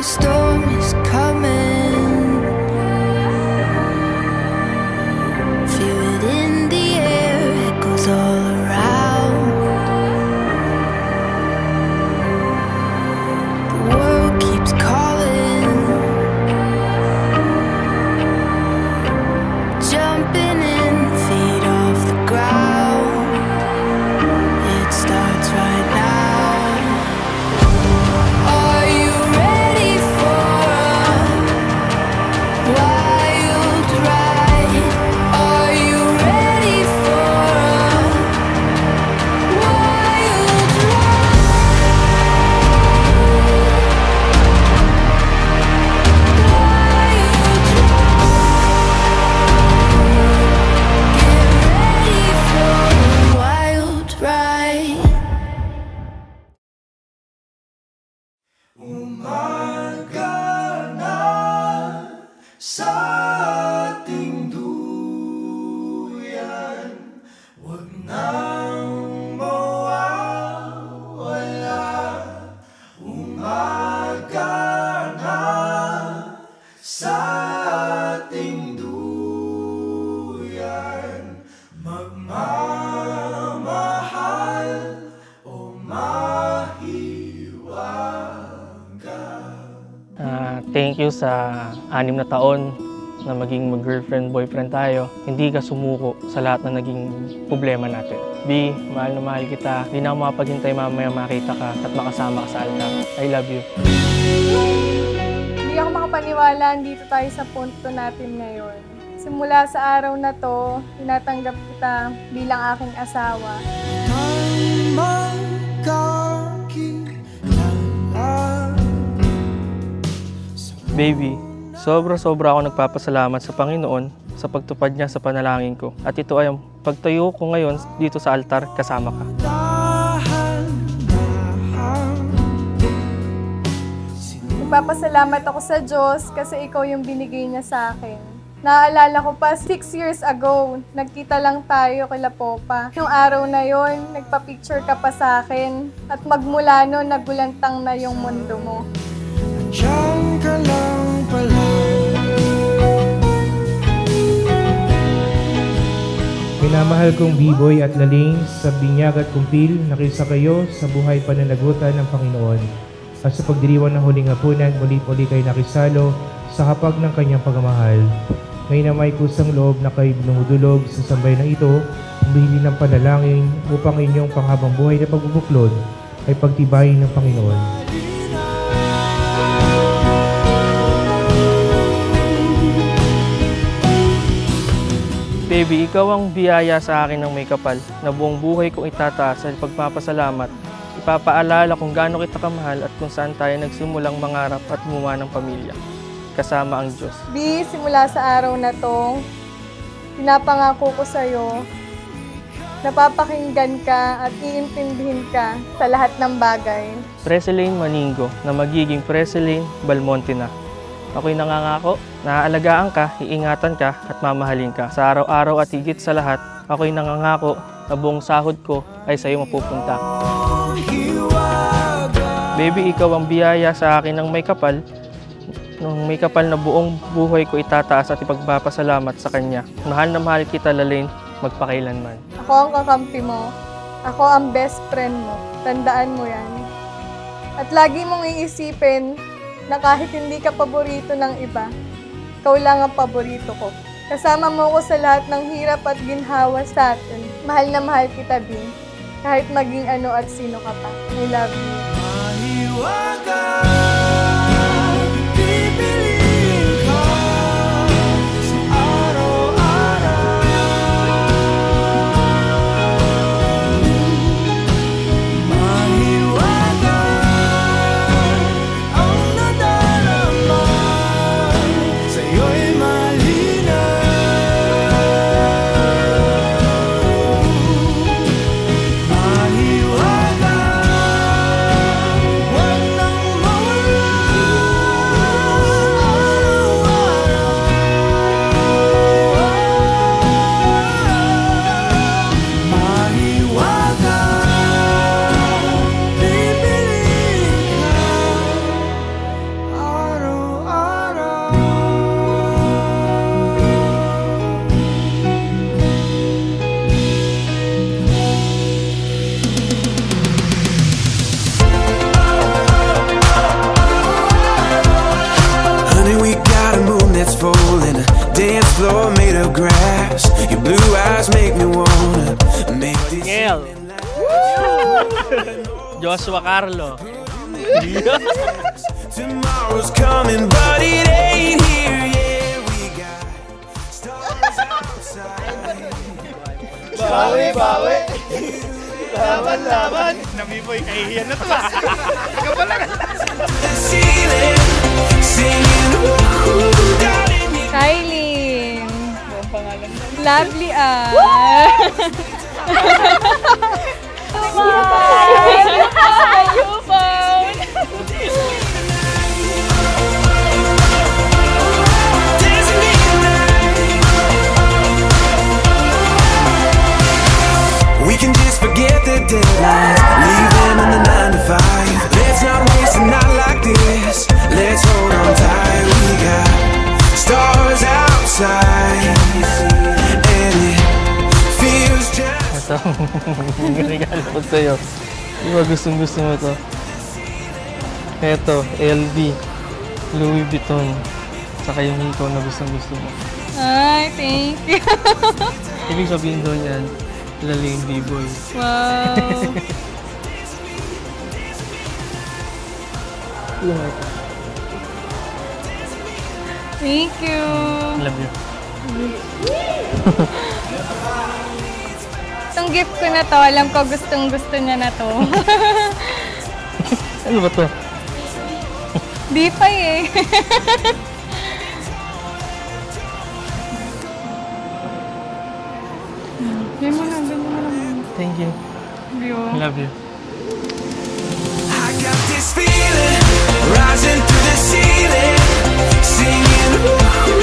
storm is coming. Feel it in the air, it goes all around. The world keeps calling. Jumping in, feet off the ground. It starts right now. Are you ready for a wild ride? Are you ready for a wild ride? Umaga na sa ating duyan, huwag nang mawawala. Umaga na sa ating duyan, magmamahal o Thank you sa 6 na taon na maging mag-girlfriend, boyfriend tayo. Hindi ka sumuko sa lahat na naging problema natin. B, mahal na mahal kita. Hindi na ako makapaghintay mamaya makita ka at makasama ka sa altar. I love you. Hindi ako makapaniwala dito tayo sa punto natin ngayon. Simula sa araw na to, tinatanggap kita bilang aking asawa. Baby, sobra-sobra ako nagpapasalamat sa Panginoon sa pagtupad niya sa panalangin ko. At ito ay ang pagtayo ko ngayon dito sa altar kasama ka. Nagpapasalamat ako sa Diyos kasi ikaw yung binigay niya sa akin. Naaalala ko pa, 6 years ago, nagkita lang tayo kila Popa. Yung araw na yon, nagpa-picture ka pa sa akin. At magmula nun, nagulantang na yung mundo mo. Diyan ka lang pala. Minamahal kong B-Boy at Laling, sa binyag at kumpil, nakisa kayo sa buhay pananagutan ng Panginoon. At sa pagdiriwang ng huling hapunan, muli-muli kayo nakisalo sa hapag ng kanyang pagmamahal. Ngayon na may kusang loob na kayo binumudulog sa sambayan na ito, humihili ng panalangin upang inyong panghabang buhay na pagbubuklod ay pagtibayin ng Panginoon. Baby, ikaw ang biyaya sa akin ng may kapal na buong buhay kong itataas sa pagpapasalamat. Ipapaalala kung gaano kita kamahal at kung saan tayo nagsimulang mangarap at gumawa ng pamilya. Kasama ang Diyos. B, simula sa araw na to, pinapangako ko sa'yo, napapakinggan ka at iintindihin ka sa lahat ng bagay. Preseline Maningo na magiging Preseline Balmonte na. Ako'y nangangako, naaalagaan ka, iingatan ka at mamahalin ka. Sa araw-araw at higit sa lahat, ako'y nangangako na buong sahod ko ay sa iyo mapupunta. Baby, ikaw ang biyaya sa akin ng may kapal. Nung may kapal na buong buhay ko itataas at ipagpapasalamat sa Kanya. Mahal na mahal kita, Lalaine, magpakailanman. Ako ang kakampi mo. Ako ang best friend mo. Tandaan mo yan. At lagi mong iisipin na kahit hindi ka paborito ng iba, ikaw lang ang paborito ko. Kasama mo ko sa lahat ng hirap at ginhawa sa atin. Mahal na mahal kita, Bin. Kahit maging ano at sino ka pa. I love you. Mahiwaga, wag nang mawala. Mel. Joshua Carlo. Tomorrow's coming, but it ain't here yet. We got stars outside. Bawi, bawi. Laban, laban. Namiboy, kahihiyan na to. The ceiling, singing, ooh, down in the Kylie. Buong pangalan mo. Lovely ah. You found. We can just forget the deadlines, leave them in the 9 to 5. Let's not waste a night like this. Let's hold on tight. We got stars outside, and it feels just. Ito, yung regalo ko sa'yo. Di ba gustong-gusto mo to? Ito, LV, Louis Vuitton, saka yung hikaw na gustong-gusto mo. Ay, thank you. Ibig sabihin doon yan, laling B-boy. Wow. Thank you. Love you. Itong gift ko na to, alam ko gustong-gusto niya na to. Ano ba to? Di pa eh. Ganyan mo lang, ganyan mo lang. Thank you. Love you. I got this feeling rising through the ceiling, singing, ooh.